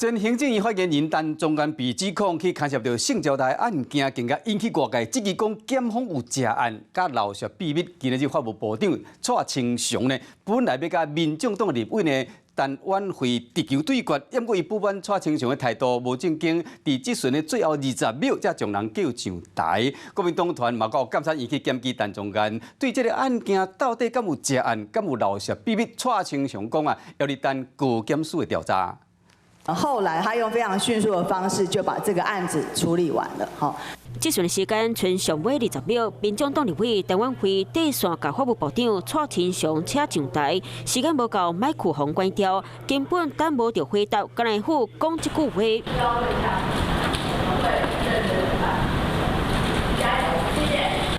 前行政院发言人陈宗安被指控去牵涉到性交代案件，更加引起外界质疑，讲检方有食案，甲漏泄秘密。今日法务部长蔡清祥呢，本来要甲民众党立委呢，但挽回直球对决，因过伊不满蔡清祥的态度无正经，伫质询的最后20秒才将人叫上台。国民党团嘛，有监察院去检举陈宗安，对这个案件到底敢有食案，敢有漏泄秘密？蔡清祥讲啊，要你等高检署的调查。 后来他用非常迅速的方式就把这个案子处理完了。好，质询时间剩上尾20秒，民众党立委陈婉慧底线甲法务部长蔡清祥请上台，时间无够，麦克风关掉，根本等无到回答，干来府讲这句话。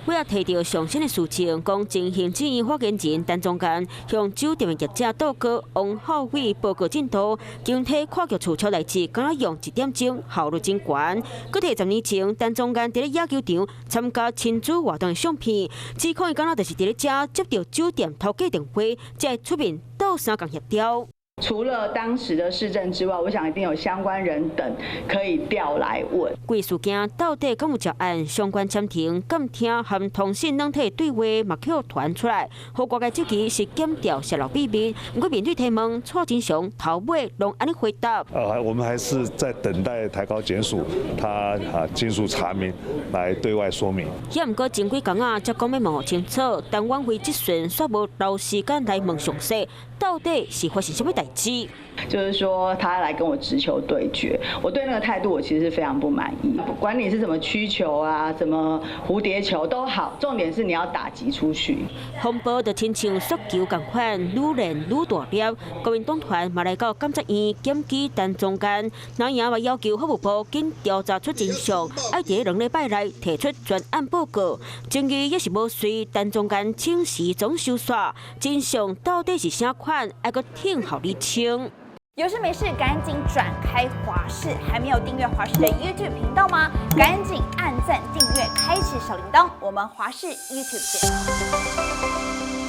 为了提到上升的事情，讲前行政院发言人陈宗安向酒店的业者报告王浩伟报告进度，经体看局处处代志，敢用1点钟，效率真悬。佮提10年前，陈宗安伫咧野球场参加亲子活动的相片，指控伊敢若就是伫咧遮接到酒店头家电话，才出面倒3共协调。 除了当时的市政之外，我想一定有相关人等可以调来问。贵事件到底敢有食案？相关暂停、监听和通讯软体对话，嘛去传出来，互外界质疑是检调泄露秘密。不过面对提问，蔡清祥头尾拢安尼回答。我们还是在等待台高检署他尽速查明来对外说明。也毋过前几工才讲要问清楚，但挽回质询却无留时间来问详细，到底是发生什么代？ 就是说，他来跟我直球对决，我对那个态度我其实是非常不满意。不管你是怎么曲球啊，怎么蝴蝶球都好，重点是你要打击出去。风波就亲像速球共款，愈练愈大粒。国民党团嘛来到监察院检举陈宗安，那也嘛要求法务部紧调查出真相，爱伫2礼拜内提出专案报告。争议也是无随陈宗安请示总收煞，真相到底是啥款，还阁挺好厘清。 有事没事赶紧转开华视，还没有订阅华视的 YouTube 频道吗？赶紧按赞、订阅、开启小铃铛，我们华视 YouTube 见。